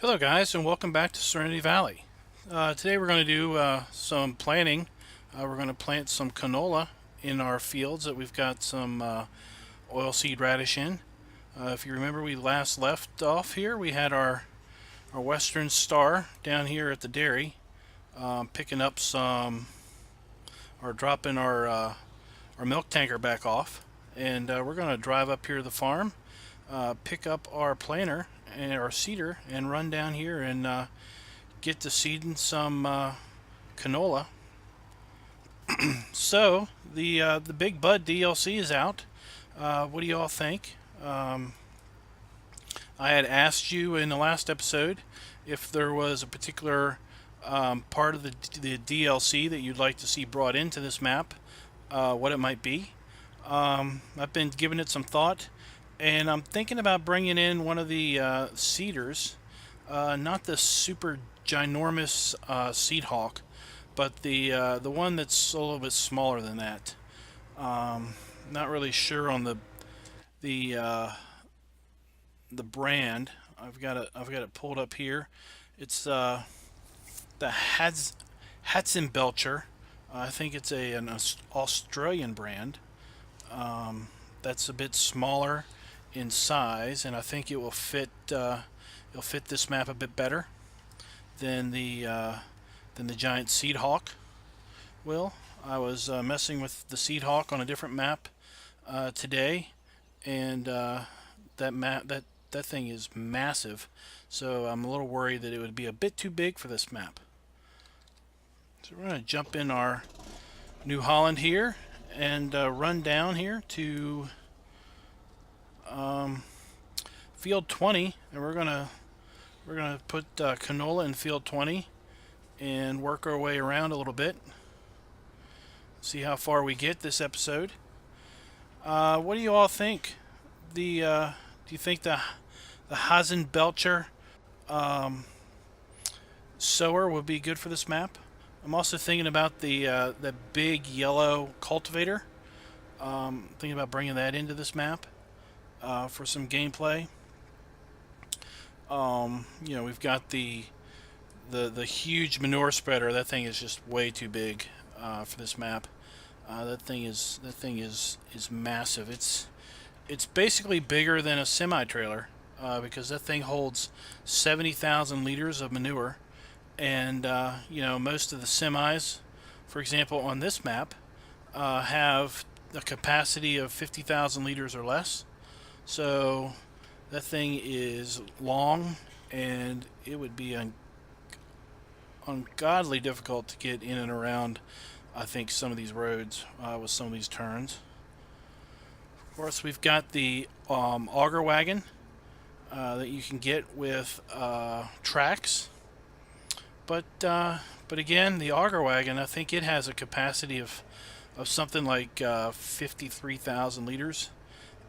Hello guys, and welcome back to Serenity Valley. Today we're going to do some planting. We're going to plant some canola in our fields that we've got some oilseed radish in. If you remember, we last left off here. We had our western star down here at the dairy, picking up some, or dropping our milk tanker back off. And we're going to drive up here to the farm, pick up our planter and our seeder, and run down here and get to seeding some canola. So the Big Bud DLC is out. What do you all think? I had asked you in the last episode if there was a particular part of the DLC that you'd like to see brought into this map, what it might be. I've been giving it some thought, and I'm thinking about bringing in one of the seeders, not the super ginormous seed hawk, but the one that's a little bit smaller than that. Not really sure on the uh, the brand. I've got it pulled up here. It's the Hatzenbelcher. I think it's an Australian brand. That's a bit smaller in size, and I think it will fit. It'll fit this map a bit better than the giant Seed Hawk will. I was messing with the Seed Hawk on a different map today, and that thing is massive. So I'm a little worried that it would be a bit too big for this map. So we're going to jump in our New Holland here and run down here to field 20, and we're gonna put canola in field 20 and work our way around a little bit. See how far we get this episode. What do you all think? Do you think the Hasenbelcher sower would be good for this map? I'm also thinking about the big yellow cultivator. Thinking about bringing that into this map for some gameplay. We've got the huge manure spreader. That thing is just way too big for this map. That thing is massive. It's basically bigger than a semi trailer because that thing holds 70,000 liters of manure, and most of the semis, for example, on this map, have a capacity of 50,000 liters or less. So that thing is long, and it would be ungodly difficult to get in and around, I think, some of these roads with some of these turns. Of course, we've got the auger wagon that you can get with tracks. But again, the auger wagon, I think it has a capacity of something like 53,000 liters.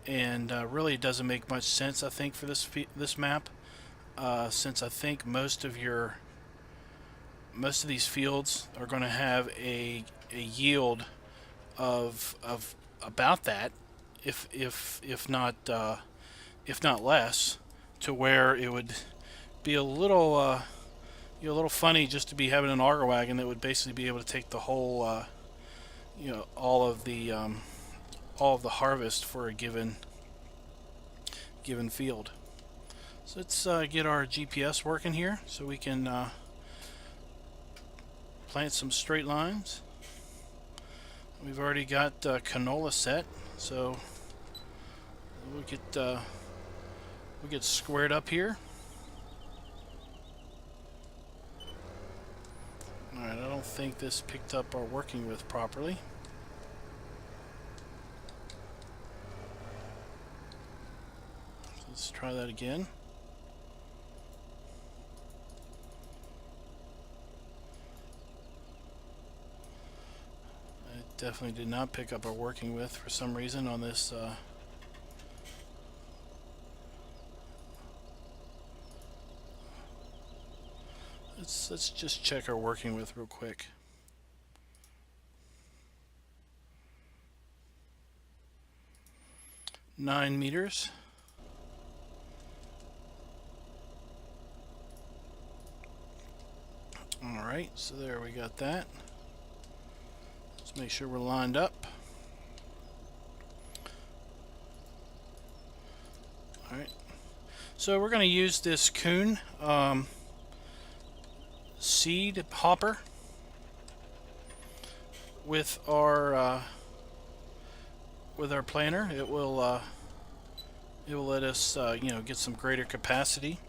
And really, it doesn't make much sense, I think, for this map, since I think most of these fields are going to have a yield of about that, if not less, to where it would be a little funny just to be having an auger wagon that would basically be able to take the whole all of the harvest for a given field. So let's get our GPS working here so we can plant some straight lines. We've already got canola set, so we get squared up here. Alright, I don't think this picked up our working with properly. Let's try that again. It definitely did not pick up our working with for some reason on this. Let's just check our working with real quick. (9 meters). Alright, so there we got that. Let's make sure we're lined up. Alright, so we're going to use this Kuhn seed hopper with our planter. It will let us you know, get some greater capacity.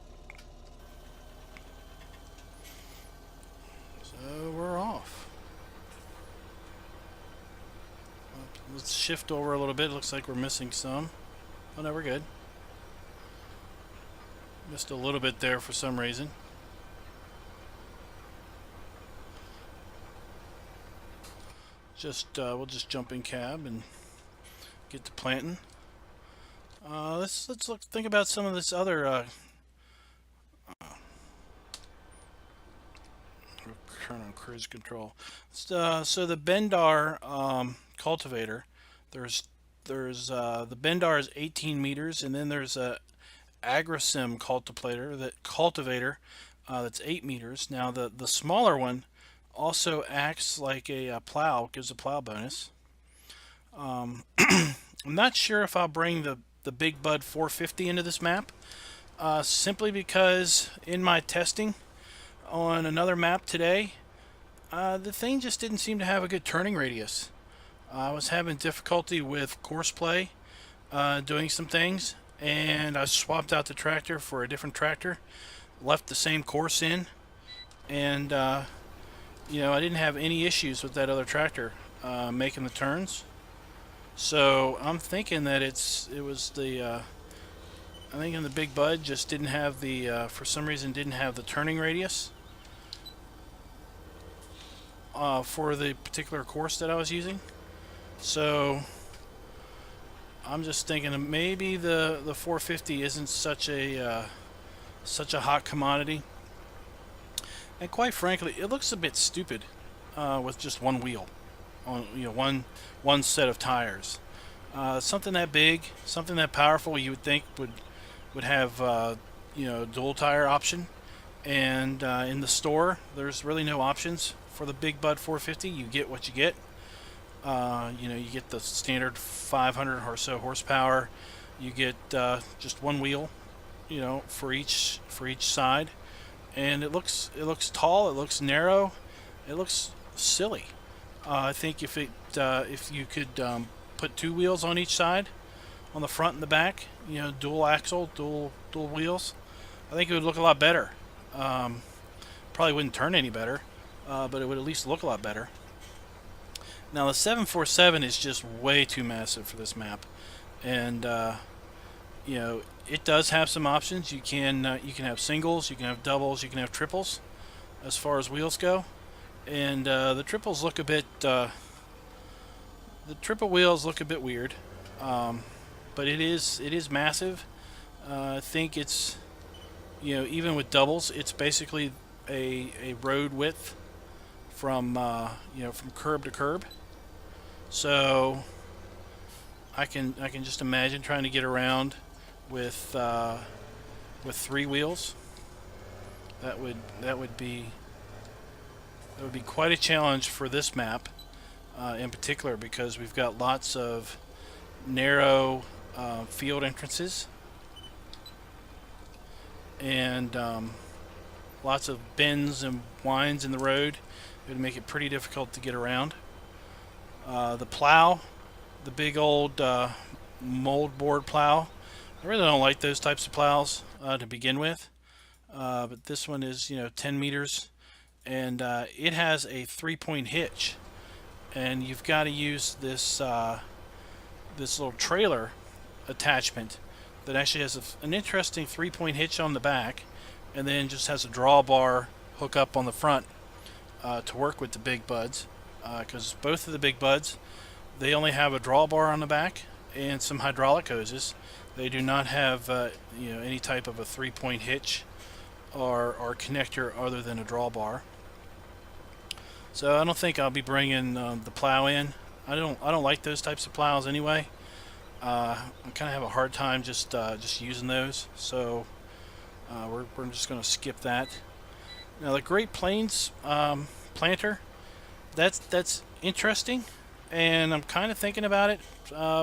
So we're off. Let's shift over a little bit. It looks like we're missing some. Oh no, we're good. Missed a little bit there for some reason. We'll just jump in cab and get to planting. Let's think about some of this other. Turn on cruise control. So the Bendar cultivator, there's the Bendar is 18 meters, and then there's a AgriSim cultivator that's 8 meters. Now the smaller one also acts like a plow, gives a plow bonus. I'm not sure if I'll bring the Big Bud 450 into this map, simply because in my testing on another map today, the thing just didn't seem to have a good turning radius. I was having difficulty with course play, doing some things, and I swapped out the tractor for a different tractor, left the same course in, and you know, I didn't have any issues with that other tractor making the turns. So I'm thinking that I think in the Big Bud just didn't have the for some reason didn't have the turning radius for the particular course that I was using. So I'm just thinking that maybe the 450 isn't such a hot commodity. And quite frankly, it looks a bit stupid with just one wheel on, you know, one set of tires. Something that big, something that powerful, you would think would have you know, dual tire option. And in the store, there's really no options for the Big Bud 450. You get what you get. You know, you get the standard 500 or so horsepower. You get just one wheel, you know, for each side, and it looks tall. It looks narrow. It looks silly. I think if you could put two wheels on each side, on the front and the back, you know, dual axle, dual wheels, I think it would look a lot better. Probably wouldn't turn any better, but it would at least look a lot better. Now the 747 is just way too massive for this map, and you know, it does have some options. You can have singles, you can have doubles, you can have triples, as far as wheels go, and the triples look a bit. The triple wheels look a bit weird, but it is massive. I think it's, you know, even with doubles, it's basically a road width from you know, from curb to curb. So I can just imagine trying to get around with three wheels. That would be quite a challenge for this map in particular, because we've got lots of narrow field entrances and lots of bends and winds in the road. It would make it pretty difficult to get around. The plow, the big old mold board plow, I really don't like those types of plows to begin with, but this one is, you know, 10 meters, and it has a 3-point hitch, and you've got to use this this little trailer attachment that actually has an interesting 3-point hitch on the back, and then just has a drawbar hook up on the front to work with the Big Buds, because both of the Big Buds, they only have a drawbar on the back and some hydraulic hoses. They do not have you know, any type of a 3-point hitch or connector other than a drawbar. So I don't think I'll be bringing the plow in. I don't like those types of plows anyway. I kind of have a hard time just using those. So we're just going to skip that. Now the Great Plains planter, that's interesting, and I'm kind of thinking about it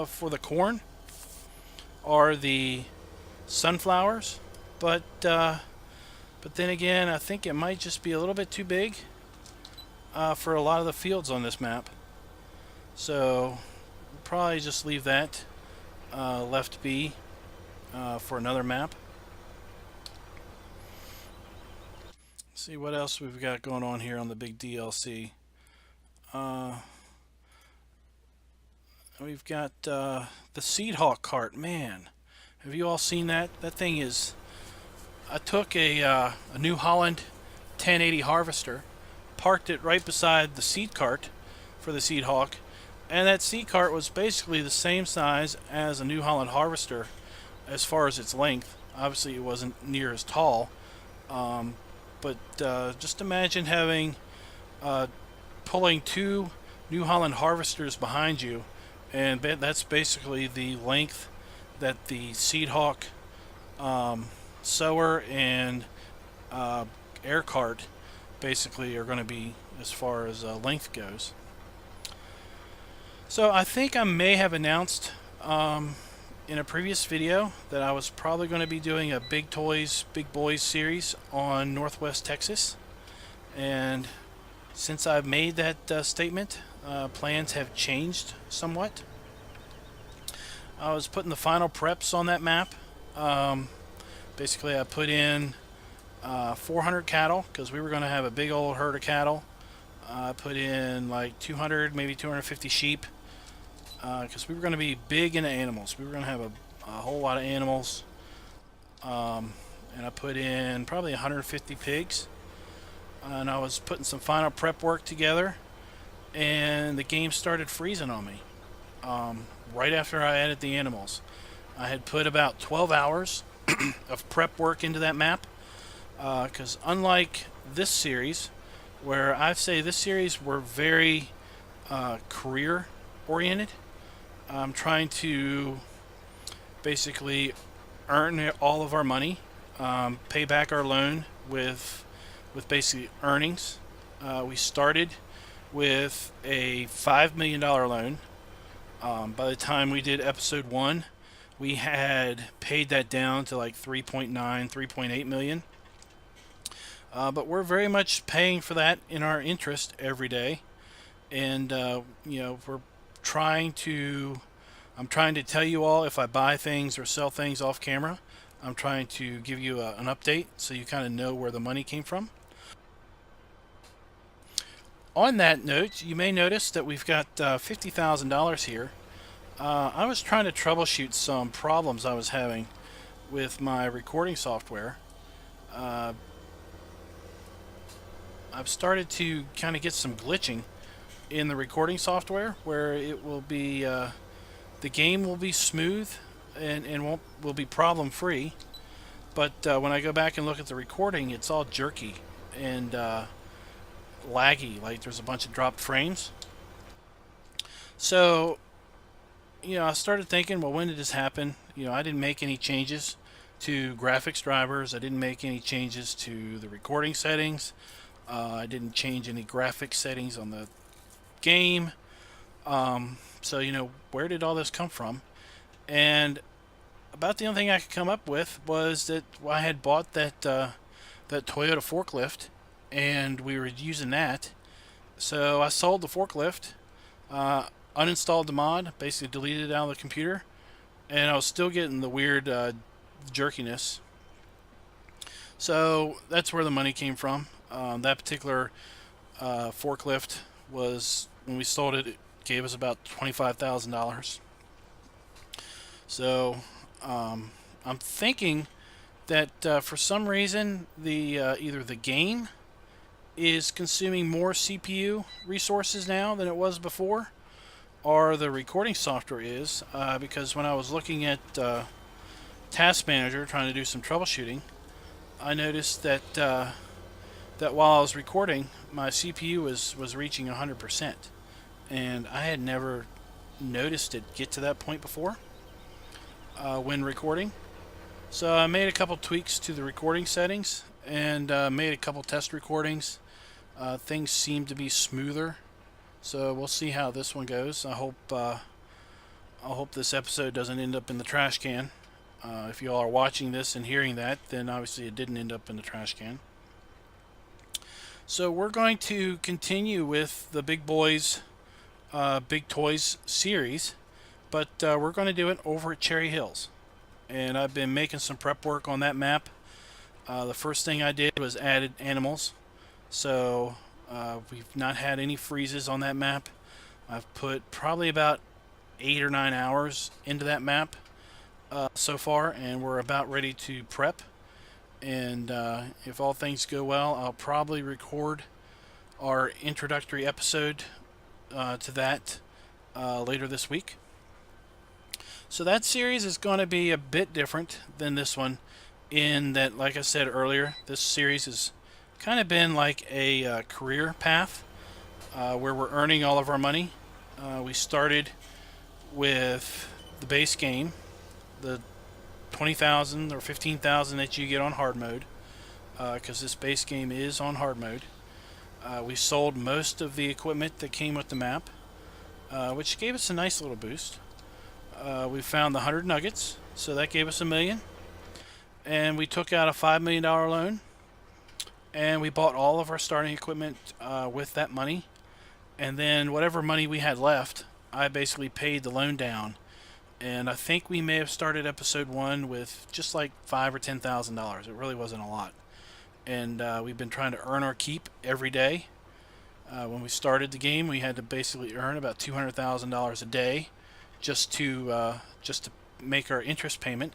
for the corn or the sunflowers, but then again, I think it might just be a little bit too big for a lot of the fields on this map. So we'll probably just leave that left be for another map. See what else we've got going on here on the big DLC. We've got the Seed Hawk cart. Man, have you all seen that? That thing is... I took a New Holland 1080 harvester, parked it right beside the seed cart for the Seed Hawk, and that seed cart was basically the same size as a New Holland harvester as far as its length. Obviously it wasn't near as tall, but just imagine having pulling two New Holland harvesters behind you, and that's basically the length that the Seed Hawk sower and air cart basically are going to be as far as length goes. So I think I may have announced in a previous video that I was probably going to be doing a Big Toys, Big Boys series on Northwest Texas, and since I've made that statement, plans have changed somewhat. I was putting the final preps on that map. Basically, I put in 400 cattle because we were going to have a big old herd of cattle. I put in like 200, maybe 250 sheep because we were going to be big into animals. We were going to have a whole lot of animals. And I put in probably 150 pigs. And I was putting some final prep work together. And the game started freezing on me right after I added the animals. I had put about 12 hours of prep work into that map, because unlike this series, where I say this series we're very career oriented, I'm trying to basically earn all of our money, pay back our loan with basically earnings. We started with a $5 million loan. By the time we did episode 1, we had paid that down to like 3.9, 3.8 million. But we're very much paying for that in our interest every day. And, we're trying to... I'm trying to tell you all if I buy things or sell things off camera. I'm trying to give you an update so you kind of know where the money came from. On that note, you may notice that we've got $50,000 here. I was trying to troubleshoot some problems I was having with my recording software. I've started to kind of get some glitching in the recording software where it will be the game will be smooth and will be problem free, but when I go back and look at the recording, it's all jerky and laggy, like there's a bunch of dropped frames. So I started thinking, well, when did this happen? I didn't make any changes to graphics drivers. I didn't make any changes to the recording settings. I didn't change any graphics settings on the game. So, where did all this come from? And about the only thing I could come up with was that I had bought that Toyota forklift, and we were using that. So I sold the forklift, uninstalled the mod, basically deleted it out of the computer, and I was still getting the weird jerkiness. So that's where the money came from. That particular forklift was, when we sold it, it gave us about $25,000. So I'm thinking that for some reason either the game is consuming more CPU resources now than it was before, or the recording software is, because when I was looking at Task Manager trying to do some troubleshooting, I noticed that that while I was recording, my CPU was reaching 100%, and I had never noticed it get to that point before when recording. So I made a couple tweaks to the recording settings, and made a couple test recordings. Things seem to be smoother, so we'll see how this one goes. I hope this episode doesn't end up in the trash can. If you all are watching this and hearing that, then obviously it didn't end up in the trash can. So we're going to continue with the Big Boys, Big Toys series, but we're going to do it over at Cherry Hills. And I've been making some prep work on that map. The first thing I did was added animals. So we've not had any freezes on that map. I've put probably about 8 or 9 hours into that map so far, and we're about ready to prep. And if all things go well, I'll probably record our introductory episode to that later this week. So that series is going to be a bit different than this one, in that, like I said earlier, this series has kind of been like a career path where we're earning all of our money. We started with the base game, the 20,000 or 15,000 that you get on hard mode, because this base game is on hard mode. We sold most of the equipment that came with the map, which gave us a nice little boost. We found the 100 nuggets, so that gave us $1 million. And we took out a $5 million loan, and we bought all of our starting equipment with that money. And then whatever money we had left, I basically paid the loan down. And I think we may have started episode 1 with just like $5,000 or $10,000. It really wasn't a lot. And we've been trying to earn our keep every day. When we started the game, we had to basically earn about $200,000 a day just to make our interest payment,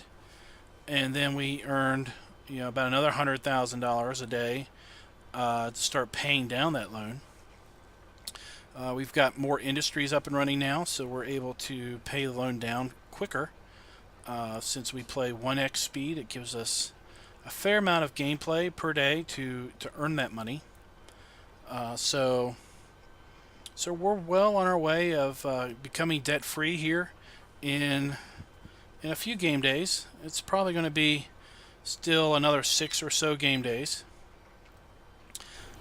and then we earned about another $100,000 a day to start paying down that loan. We've got more industries up and running now, so we're able to pay the loan down quicker. Since we play 1x speed, it gives us a fair amount of gameplay per day to earn that money. So we're well on our way of becoming debt-free here in a few game days. It's probably going to be still another 6 or so game days.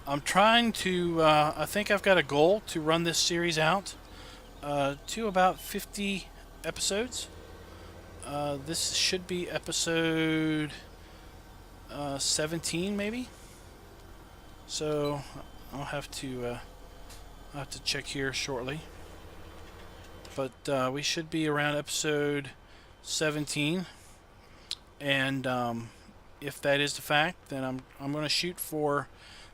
I'm trying to, I think I've got a goal to run this series out to about 50 episodes. This should be episode 17 maybe. So I'll have to check here shortly. But we should be around episode 17. And if that is the fact, then I'm going to shoot for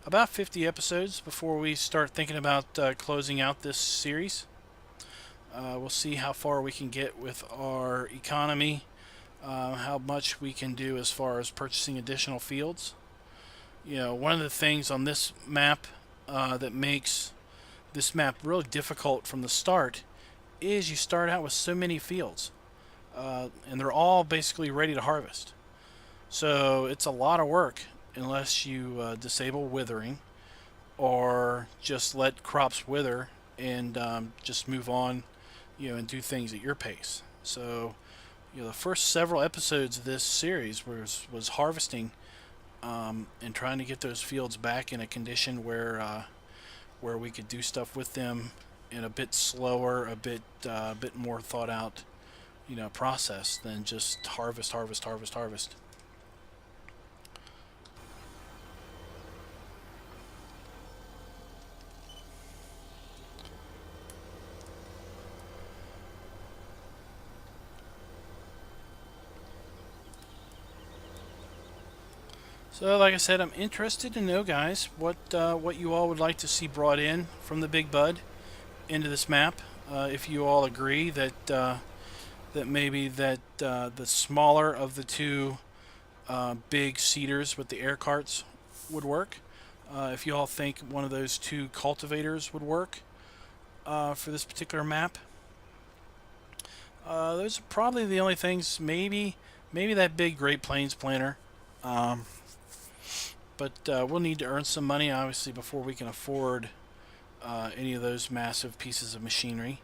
about 50 episodes before we start thinking about closing out this series. We'll see how far we can get with our economy, how much we can do as far as purchasing additional fields. One of the things on this map that makes this map really difficult from the start is you start out with so many fields, and they're all basically ready to harvest. So it's a lot of work unless you disable withering or just let crops wither and just move on, and do things at your pace. So the first several episodes of this series was harvesting and trying to get those fields back in a condition where we could do stuff with them in a bit slower, a bit more thought out, process than just harvest. So, like I said, I'm interested to know, guys, what you all would like to see brought in from the Big Bud into this map. If you all agree that maybe the smaller of the two big seeders with the air carts would work. If you all think one of those two cultivators would work for this particular map. Those are probably the only things. Maybe that big Great Plains planter. But we'll need to earn some money, obviously, before we can afford any of those massive pieces of machinery.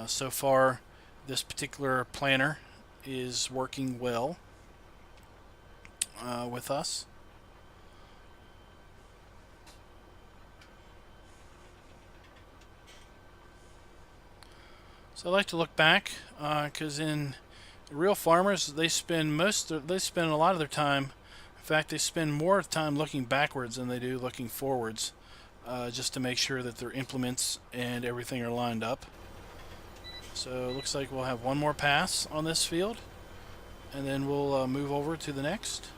So far, this particular planter is working well with us. So I like to look back because in real farmers, they spend a lot of their time. In fact, they spend more time looking backwards than they do looking forwards, just to make sure that their implements and everything are lined up. So it looks like we'll have one more pass on this field, and then we'll move over to the next.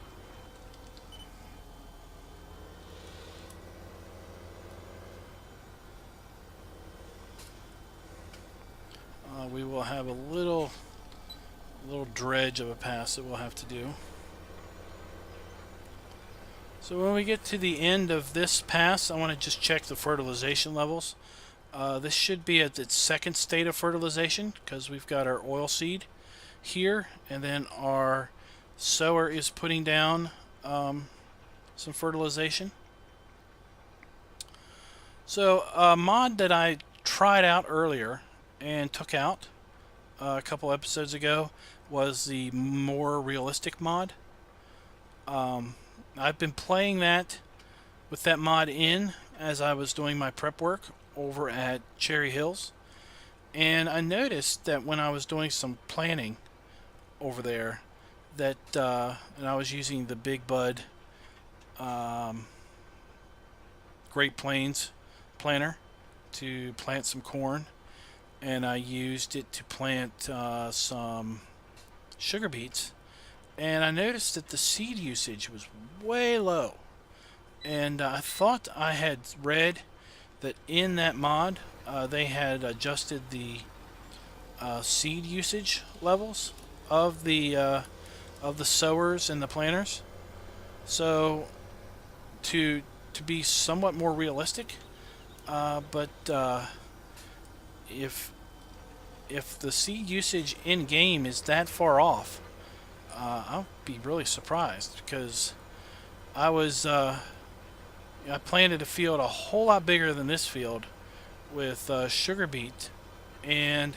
We will have a little dredge of a pass that we'll have to do. So when we get to the end of this pass, I want to just check the fertilization levels. This should be at its second state of fertilization because we've got our oil seed here, and then our sower is putting down some fertilization. So a mod that I tried out earlier and took out a couple episodes ago was the more realistic mod. I've been playing that with that mod in as I was doing my prep work over at Cherry Hills, and I noticed that when I was doing some planting over there that and I was using the Big Bud Great Plains planter to plant some corn, and I used it to plant some sugar beets, and I noticed that the seed usage was way low. And I thought I had read that in that mod they had adjusted the seed usage levels of the sowers and the planters. So to be somewhat more realistic, but if the seed usage in game is that far off, I'll be really surprised, because I planted a field a whole lot bigger than this field with sugar beet, and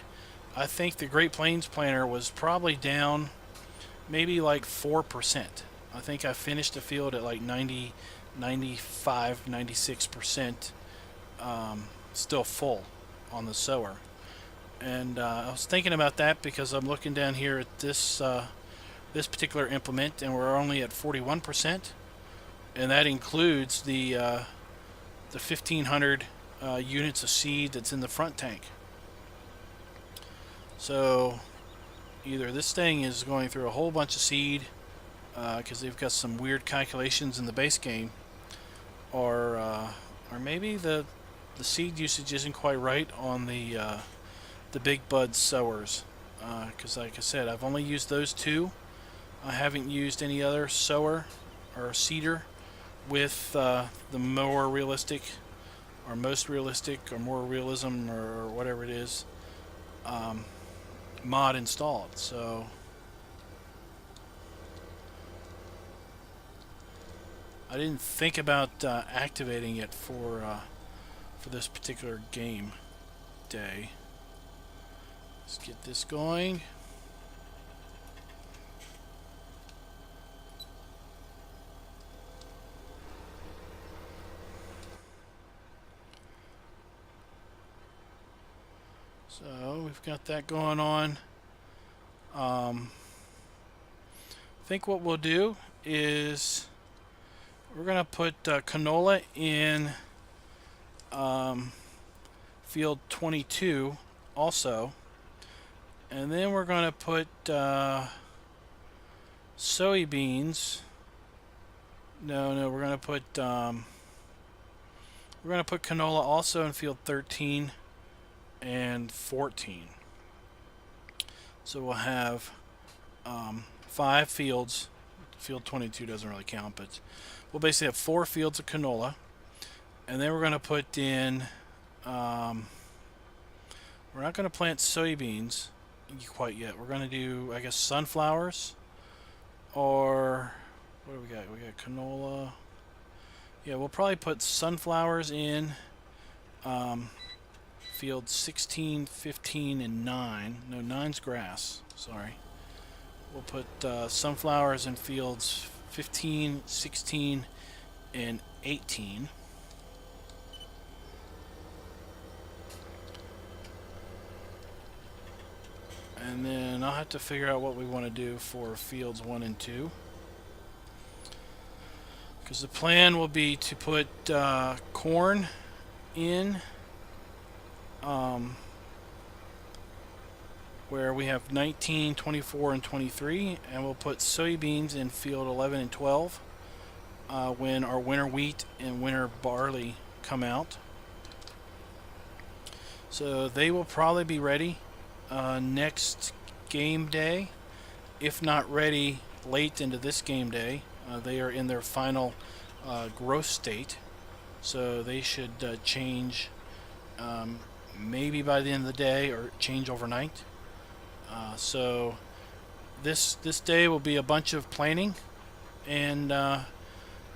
I think the Great Plains planter was probably down maybe like 4%. I think I finished the field at like 90, 95, 96% still full on the sower. And I was thinking about that because I'm looking down here at this this particular implement, and we're only at 41%, and that includes the 1,500 units of seed that's in the front tank. So either this thing is going through a whole bunch of seed because they've got some weird calculations in the base game, or maybe the seed usage isn't quite right on the Big Bud sowers, because like I said, I've only used those two. I haven't used any other sower or seeder with the more realistic or most realistic or more realism or whatever it is mod installed. So I didn't think about activating it for this particular game day. Let's get this going. So we've got that going on. I think what we'll do is we're going to put canola in field 22 also. And then we're going to put soybeans. No, we're going to put canola also in field 13 and 14. So we'll have 5 fields. Field 22 doesn't really count, but we'll basically have 4 fields of canola, and then we're going to put in. We're not going to plant soybeans quite yet. We're going to do, I guess, sunflowers, or what do we got? We got canola. Yeah, we'll probably put sunflowers in field 16, 15, and 9. No, 9's grass. Sorry. We'll put sunflowers in fields 15, 16, and 18. And then I'll have to figure out what we want to do for fields 1 and 2. Because the plan will be to put corn in where we have 19, 24, and 23, and we'll put soybeans in field 11 and 12 when our winter wheat and winter barley come out. So they will probably be ready next game day, if not ready late into this game day. They are in their final growth state, so they should change maybe by the end of the day or change overnight. So this day will be a bunch of planning and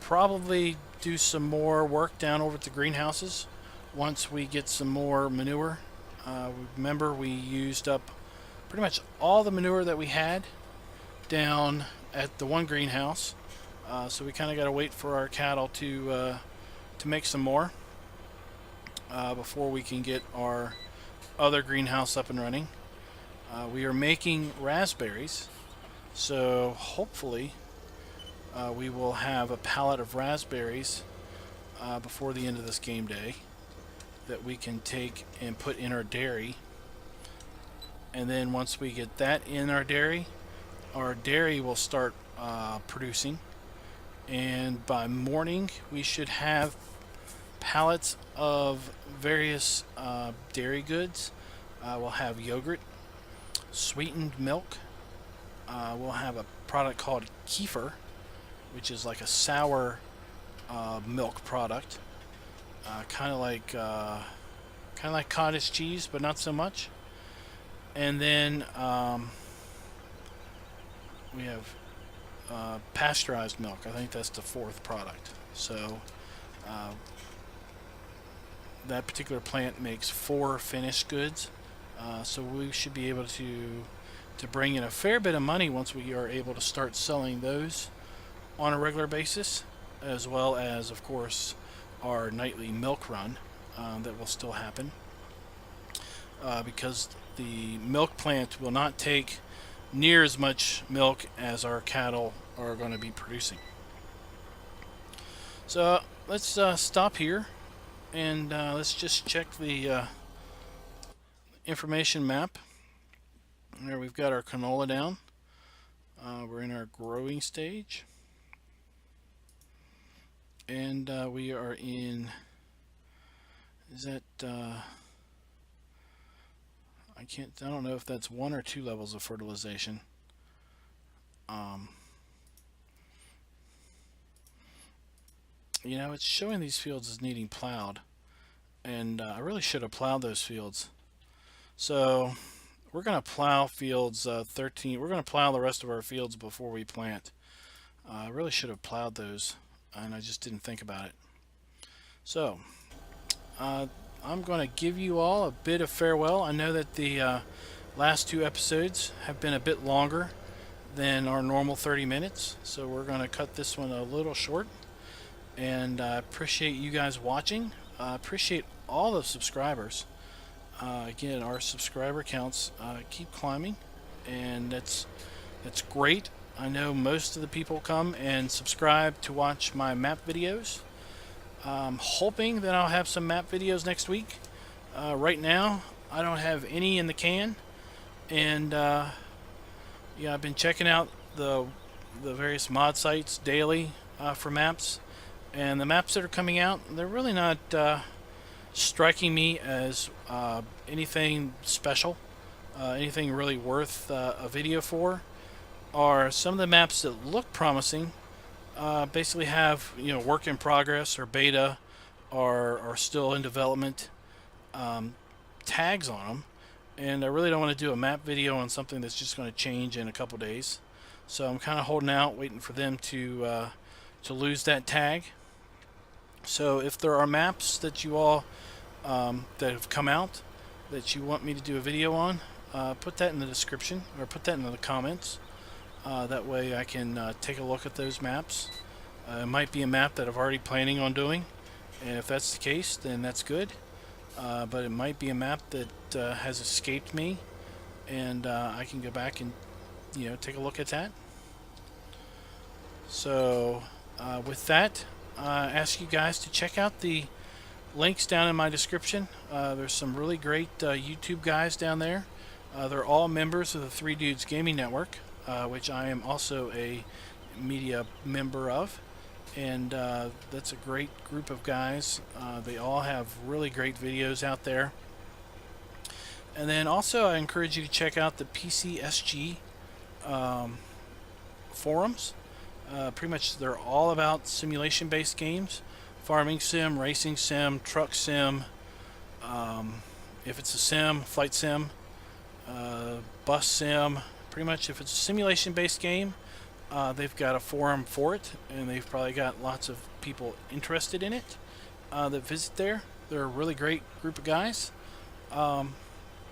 probably do some more work down over at the greenhouses once we get some more manure. Remember, we used up pretty much all the manure that we had down at the one greenhouse, so we kind of got to wait for our cattle to make some more before we can get our other greenhouse up and running. We are making raspberries, so hopefully we will have a pallet of raspberries before the end of this game day that we can take and put in our dairy. And then once we get that in our dairy will start producing, and by morning we should have pallets of various dairy goods. We'll have yogurt, sweetened milk, we'll have a product called kefir, which is like a sour milk product, kind of like cottage cheese, but not so much. And then we have pasteurized milk. I think that's the fourth product. So that particular plant makes 4 finished goods. So we should be able to bring in a fair bit of money once we are able to start selling those on a regular basis, as well as, of course, our nightly milk run that will still happen, because the milk plant will not take near as much milk as our cattle are going to be producing. So let's stop here and let's just check the information map. There we've got our canola down. We're in our growing stage, and we are in, is that I don't know if that's 1 or 2 levels of fertilization. You know, it's showing these fields as needing plowed, and I really should have plowed those fields. So we're going to plow fields 13. We're going to plow the rest of our fields before we plant. I really should have plowed those, and I just didn't think about it. So I'm going to give you all a bit of farewell. I know that the last 2 episodes have been a bit longer than our normal 30 minutes, so we're going to cut this one a little short. And I appreciate you guys watching. I appreciate all the subscribers. Again, our subscriber counts keep climbing, and that's great. I know most of the people come and subscribe to watch my map videos. I'm hoping that I'll have some map videos next week. Right now, I don't have any in the can, and yeah, I've been checking out the various mod sites daily for maps, and the maps that are coming out, they're really not striking me as anything special, anything really worth a video for. Are some of the maps that look promising basically have, you know, work in progress or beta or are still in development tags on them, and I really don't want to do a map video on something that's just going to change in a couple days. So I'm kind of holding out, waiting for them to lose that tag. So if there are maps that you all that have come out that you want me to do a video on, put that in the description or put that in the comments. That way I can take a look at those maps. It might be a map that I'm already planning on doing, and if that's the case, then that's good. But it might be a map that has escaped me, and I can go back and take a look at that. So with that, I ask you guys to check out the links down in my description. There's some really great YouTube guys down there. They're all members of the Three Dudes Gaming Network, which I am also a media member of, and that's a great group of guys. They all have really great videos out there. And then also I encourage you to check out the PCSG forums. Pretty much they're all about simulation based games: farming sim, racing sim, truck sim, if it's a sim, flight sim, bus sim. Pretty much if it's a simulation based game, they've got a forum for it, and they've probably got lots of people interested in it that visit there. They're a really great group of guys.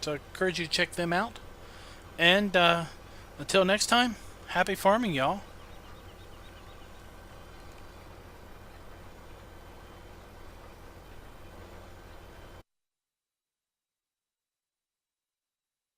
So I encourage you to check them out. And until next time, happy farming, y'all.